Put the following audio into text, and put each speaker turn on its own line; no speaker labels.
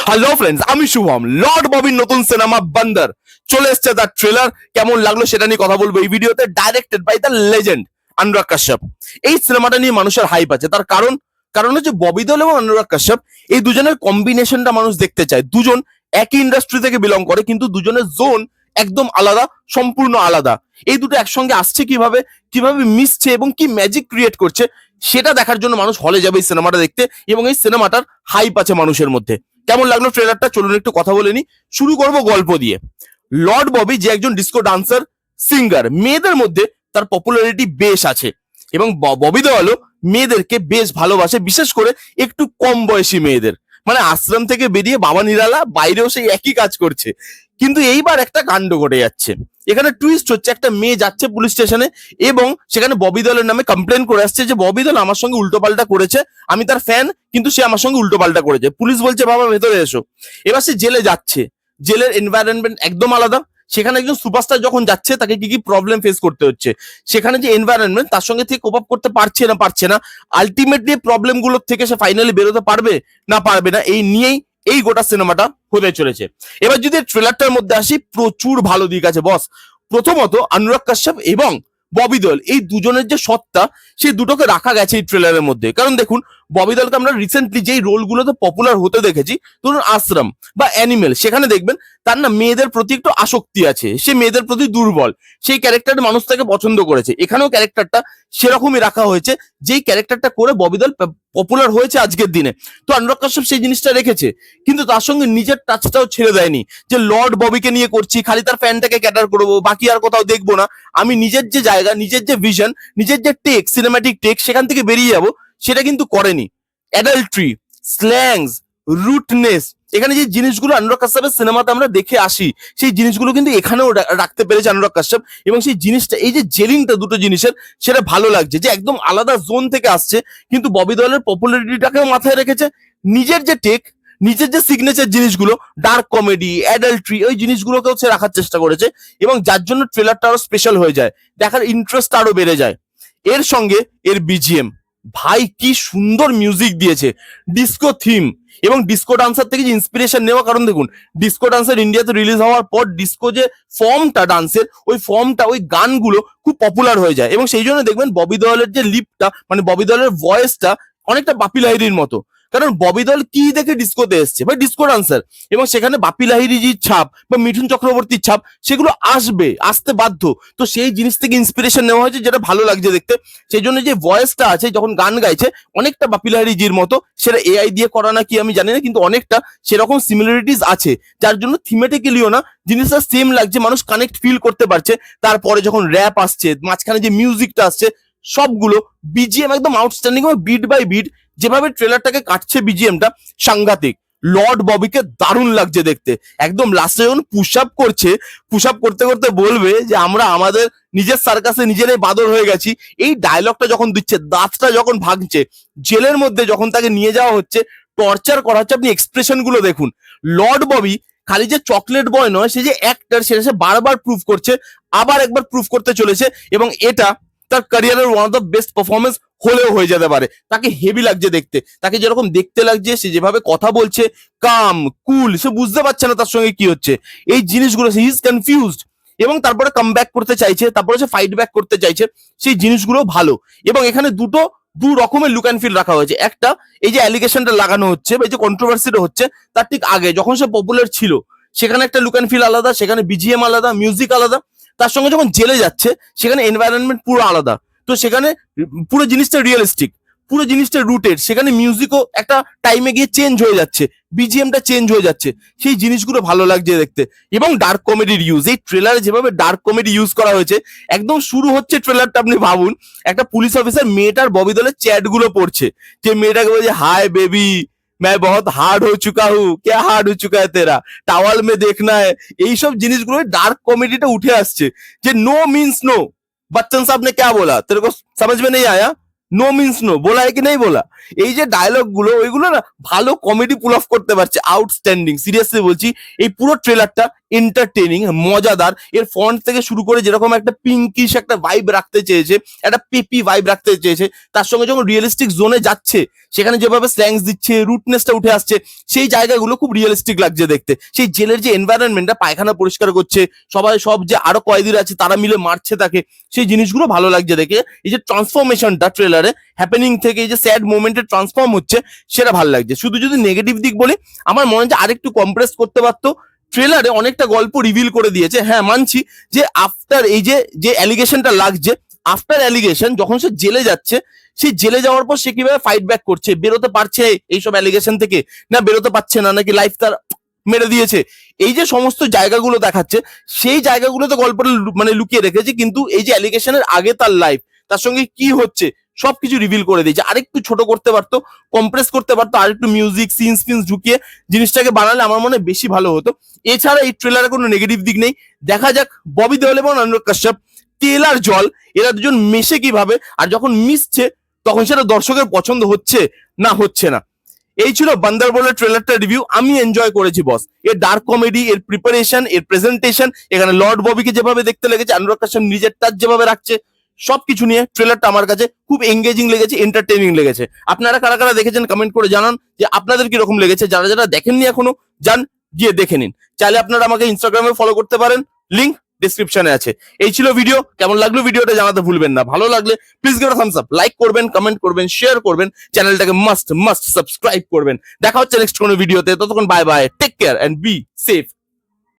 Hello friends, আমি Shubham. Lord ববির নতুন cinema বান্দার চলে এসছে। তার ট্রেলার কেমন লাগলো সেটা নিয়ে কথা বলবো এই ভিডিওতে। Directed by the legend Anurag Kashyap. এই সিনেমাটা নিয়ে মানুষের হাইপ আছে, তার কারণ কারণ হচ্ছে ববি দেওল এবং অনুরাগ কাশ্যপ, এই দুজনের কম্বিনেশনটা মানুষ দেখতে চায়। দুজন একই ইন্ডাস্ট্রি থেকে বিলং করে, কিন্তু দুজনের জোন একদম আলাদা, সম্পূর্ণ আলাদা। এই দুটো একসঙ্গে আসছে কিভাবে, কিভাবে মিশছে এবং কি ম্যাজিক ক্রিয়েট করছে, সেটা দেখার জন্য মানুষ হলে যাবে এই সিনেমাটা দেখতে। এবং এই সিনেমাটার হাইপ আছে মানুষের মধ্যে। কেমন লাগলো ট্রেলারটা চলুন একটু কথা বলে নি। শুরু করব গল্প দিয়ে। লর্ড ববি যে একজন ডিস্কো ডান্সার, সিঙ্গার, মেয়েদের মধ্যে তার পপুলারিটি বেশ আছে এবং ববি দেওয়ালও মেয়েদেরকে বেশ ভালোবাসে, বিশেষ করে একটু কম বয়সী মেয়েদের। মানে আশ্রম থেকে বেরিয়ে বাবা নিরালা, বাইরেও সেই একই কাজ করছে। কিন্তু এইবার একটা কাণ্ড ঘটে যাচ্ছে। এখানে টুইস্ট হচ্ছে, একটা মেয়ে যাচ্ছে পুলিশ স্টেশনে এবং সেখানে ববি দেওলের নামে কমপ্লেন করে আসছে যে ববি দেওল আমার সঙ্গে উল্টোপাল্টা করেছে, আমি তার ফ্যান, কিন্তু সে আমার সঙ্গে উল্টোপাল্টা করেছে। পুলিশ বলছে বাবা ভেতরে এসো। এবার সে জেলে যাচ্ছে। জেলের এনভায়রনমেন্ট একদম আলাদা। সেখানে একজন সুপারস্টার যখন যাচ্ছে তাকে কি কি প্রবলেম ফেস করতে হচ্ছে, সেখানে যে এনভায়রনমেন্ট তার সঙ্গে থেকে কোপ আপ করতে পারছে না, আলটিমেটলি প্রবলেম গুলোর থেকে সে ফাইনালি বেরোতে পারবে না পারবে না, এই নিয়েই এই গোটা সিনেমাটা হতে চলেছে। এবার যদি ট্রেলারটার মধ্যে আসি, প্রচুর ভালো দিক আছে বস। প্রথমত অনুরাগ কাশ্যপ এবং ববি দেওল, এই দুজনের যে সত্তা, সেই দুটোকে রাখা গেছে এই ট্রেলারের মধ্যে। কারণ দেখুন, ববি দেওলকে আমরা রিসেন্টলি যেই রোলগুলোতে পপুলার হতে দেখেছি, ধরুন আশ্রম বা অ্যানিমেল, সেখানে দেখবেন তার না মেয়েদের প্রতি একটু আসক্তি আছে, সে মেয়েদের প্রতি দুর্বল, সেই ক্যারেক্টার মানুষ তাকে পছন্দ করেছে। এখানেও ক্যারেক্টারটা সেরকমই রাখা হয়েছে, যেই ক্যারেক্টারটা করে ববি দেওল পপুলার হয়েছে আজকের দিনে। তো অনুরাগ কাশ্যপ সেই জিনিসটা রেখেছে, কিন্তু তার সঙ্গে নিজের টাচটাও ছেড়ে দেয়নি যে লর্ড ববিকে নিয়ে করছি, খালি তার ফ্যানটাকে ক্যাটার করবো, বাকি আর কোথাও দেখবো না। আমি নিজের যে জায়গা, নিজের যে ভিশন, নিজের যে টেক, সিনেমাটিক টেক, সেখান থেকে বেরিয়ে যাবো, সেটা কিন্তু করেনি। অ্যাডাল্ট্রি, স্ল্যাংস, রুটনেস, এখানে যে জিনিসগুলো অনুরাগ কাশ্যপের সিনেমাতে আমরা দেখে আসি, সেই জিনিসগুলো কিন্তু এখানেও রাখতে পেরেছে অনুরাগ কাশ্যপ। এবং সেই জিনিসটা, এই যে জেলিংটা দুটো জিনিসের, সেটা ভালো লাগছে যে একদম আলাদা জোন থেকে আসছে, কিন্তু ববি দেওলের পপুলারিটিটাকেও মাথায় রেখেছে। নিজের যে টেক, নিজের যে সিগনেচার জিনিসগুলো, ডার্ক কমেডি, অ্যাডাল্ট্রি, ওই জিনিসগুলোকেও সে রাখার চেষ্টা করেছে। এবং যার জন্য ট্রেলারটা আরো স্পেশাল হয়ে যায়, দেখার ইন্টারেস্ট আরো বেড়ে যায়। এর সঙ্গে এর বিজিএম, ভাই কি সুন্দর মিউজিক দিয়েছে। ডিস্কো থিম এবং ডিস্কো ডান্সার থেকে যে ইন্সপিরেশন নেওয়া, কারণ দেখুন, ডিস্কো ডান্সার ইন্ডিয়াতে রিলিজ হওয়ার পর ডিস্কো যে ফর্মটা ডান্সের, ওই ফর্মটা, ওই গানগুলো খুব পপুলার হয়ে যায়। এবং সেই জন্য দেখবেন ববি দেওলের যে লিপটা, মানে ববি দেওলের ভয়েসটা অনেকটা বাপি লাহিড়ির মতো। কারণ ববি দেওল কি দেখে ডিস্কোতে এসছে, ভাই ডিস্কো ডান্সার, এবং সেখানে বাপি লাহিড়ির ছাপ বা মিঠুন চক্রবর্তীর ছাপ, সেগুলো আসতে বাধ্য। তো সেই জিনিস থেকে ইন্সপিরেশন নেওয়া হয়েছে, যেটা ভালো লাগছে দেখতে। সেই জন্য যে ভয়েসটা আছে যখন গান গাইছে, অনেকটা বাপি লাহিড়ির মতো। সেটা এআই দিয়ে করা না কি আমি জানি না, কিন্তু অনেকটা সেরকম সিমিলারিটিস আছে, যার জন্য থিমেটিক্যালিও না জিনিসটা সেম লাগছে, মানুষ কানেক্ট ফিল করতে পারছে। তারপরে যখন র্যাপ আসছে, মাঝখানে যে মিউজিকটা আসছে, সবগুলো বিজিএম একদম আউটস্ট্যান্ডিং, বিট বাই বিট যেভাবে ট্রেলারটাকে কাটছে বিজিএমটা, সাংঘাতিক। লর্ড ববিকে দারুণ লাগছে দেখতে। একদম লাস্টে যখন পুশ আপ করছে, পুশ আপ করতে করতে বলবে যে আমরা আমাদের নিজের সার্কাসে নিজেরাই বাদর হয়ে গেছি, এই ডায়লগটা যখন দিচ্ছে, দাঁতটা যখন ভাঙছে, জেলের মধ্যে যখন তাকে নিয়ে যাওয়া হচ্ছে, টর্চার করা হচ্ছে, আপনি এক্সপ্রেশন গুলো দেখুন। লর্ড ববি খালি যে চকলেট বয় নয়, সে যে অ্যাক্টর, সেটা সে বারবার প্রুভ করছে, আবার একবার প্রুভ করতে চলেছে। এবং এটা তার ক্যারিয়ারের one of the best performance হলেও হয়ে যেতে পারে। তাকে হেভি লাগছে দেখতে, তাকে যেরকম দেখতে লাগছে, সে যেভাবে কথা বলছে, কাম কুল, সে বুঝতে পারছে না তার সঙ্গে কি হচ্ছে, এই জিনিসগুলো সে ইজ কনফিউজড। এবং তারপরে কাম ব্যাক করতে চাইছে, তারপরে সে ফাইট ব্যাক করতে চাইছে, সেই জিনিসগুলো ভালো। এবং এখানে দু রকমের লুক অ্যান্ড ফিল রাখা হয়েছে। একটা, এই যে অ্যালিগেশনটা লাগানো হচ্ছে বা এই যে কন্ট্রোভার্সিটা হচ্ছে, তার ঠিক আগে যখন সে পপুলার ছিল, সেখানে একটা লুক অ্যান্ড ফিল আলাদা, সেখানে বিজিএম আলাদা, মিউজিক আলাদা। তার সঙ্গে যখন জেলে যাচ্ছে, সেখানে এনভায়রনমেন্ট পুরো আলাদা। তো সেখানে পুরো জিনিসটা রিয়েলিস্টিক, পুরো জিনিসটা রুটেড। সেখানে মিউজিকও একটা টাইমে গিয়ে চেঞ্জ হয়ে যাচ্ছে, বিজিএমটা চেঞ্জ হয়ে যাচ্ছে, সেই জিনিসগুলো ভালো লাগছে দেখতে। এবং ডার্ক কমেডির ইউজ, এই ট্রেলারে যেভাবে ডার্ক কমেডি ইউজ করা হয়েছে, একদম শুরু হচ্ছে ট্রেলারটা, আপনি ভাবুন একটা পুলিশ অফিসার মেয়েটার ববি দেওলের চ্যাট গুলো পড়ছে, যে মেয়েটাকে বলছে হাই বেবি मैं बहुत हार्ड हो चुका हूँ, क्या हार्ड हो चुका है तेरा, টাওয়াল में देखना है। এইসব জিনিসগুলো ডার্ক কমেডিটা উঠে আসছে, যে নো মিন্স নো, बच्चन साहब ने क्या बोला तेरे को समझ में नहीं आया, নো মিন্স নো বলা है कि नहीं বলা। এই যে ডায়লগ গুলো, ওইগুলো না ভালো কমেডি পুল অফ করতে পারছে, আউটস্ট্যান্ডিং। সিরিয়াসলি বলছি, এই পুরো ট্রেলারটা এন্টারটেনিং, মজাদার। এর ফন্ট থেকে শুরু করে যেরকম একটা পিঙ্কিশ একটা ভাইব রাখতে চেয়েছে, একটা পেপি ভাইব রাখতে চেয়েছে, তার সঙ্গে যখন রিয়েলিস্টিক জোনে যাচ্ছে সেখানে যেভাবে স্ল্যাংস দিচ্ছে, রুটনেসটা উঠে আসছে, সেই জায়গাগুলো খুব রিয়েলিস্টিক লাগছে দেখতে। সেই জেলের যে এনভায়রনমেন্টটা, পায়খানা পরিষ্কার করছে সবাই, সব যে আরো কয়েদিরা আছে তারা মিলে মারছে তাকে, সেই জিনিসগুলো ভালো লাগছে দেখে। এই যে ট্রান্সফরমেশনটা ট্রেলারে হ্যাপেনিং থেকে এই যে স্যাড মোমেন্টে ট্রান্সফর্ম হচ্ছে, সেটা ভালো লাগছে। শুধু যদি নেগেটিভ দিক বলি, আমার মনে হয় যে আরেকটু কম্প্রেস করতে পারতো। ট্রেলারে অনেকটা গল্প রিভিল করে দিয়েছে, হ্যাঁ মানছি যে আফটার এই যে যে অ্যালিগেশনটা লাগছে, আফটার অ্যালিগেশন যখন সে জেলে যাচ্ছে, সেই জেলে যাওয়ার পর সে কিভাবে ফাইট ব্যাক করছে, বেরোতে পারছে এইসব অ্যালিগেশন থেকে, না বেরোতে পারছে না, নাকি লাইফ তার মেরে দিয়েছে, এই যে সমস্ত জায়গাগুলো দেখাচ্ছে, সেই জায়গাগুলোতে গল্পটা মানে লুকিয়ে রেখেছে। কিন্তু এই যে অ্যালিগেশনের আগে তার লাইফ, তার সঙ্গে কি হচ্ছে সবকিছু রিভিল করে দিয়েছে। আরেকটু ছোট করতে পারতো, কম্প্রেস করতে পারতো, আরেকটু মিউজিক সিনস ফিনস ঢুকিয়ে জিনিসটাকে বানালে আমার মনে হয় বেশি ভালো হতো। এছাড়া এই ট্রেলারে কোনো নেগেটিভ দিক নেই। দেখা যাক ববি দেওল এবং অনুরাগ কাশ্যপ, তেল আর জল, এরা দুজন মেশে কিভাবে, আর যখন মিশছে তখন সেটা দর্শকের পছন্দ হচ্ছে না হচ্ছে না। এই ছিল বান্দারবনের ট্রেলারটা রিভিউ। আমি এনজয় করেছি বস। এর ডার্ক কমেডি, এর প্রিপারেশন, এর প্রেজেন্টেশন, এখানে লর্ড ববিকে যেভাবে দেখতে লেগেছে, অনুরাগ কাশ্যপ নিজের টাচ যেভাবে রাখছে, সবকিছু নিয়ে ট্রেলারটা আমার কাছে খুব এঙ্গেজিং লেগেছে, এন্টারটেইনিং লেগেছে। আপনারা কারা কারা দেখেছেন কমেন্ট করে জানান যে আপনাদের কিরকম লেগেছে। যারা যারা দেখেননি এখনো, যান গিয়ে দেখে নিন। চাইলে আপনারা আমাকে ইনস্টাগ্রামে ফলো করতে পারেন, লিংক ডিসক্রিপশনে আছে। এই ছিল ভিডিও। কেমন লাগলো ভিডিওটা জানাতে ভুলবেন না। ভালো লাগলে please give a Thums up, like করবেন, কমেন্ট করবেন, শেয়ার করবেন, চ্যানেলটাকে মাস্ট মাস্ট সাবস্ক্রাইব করবেন। দেখা হচ্ছে নেক্সট কোনো ভিডিওতে। ততক্ষণ bye bye, take care and be safe.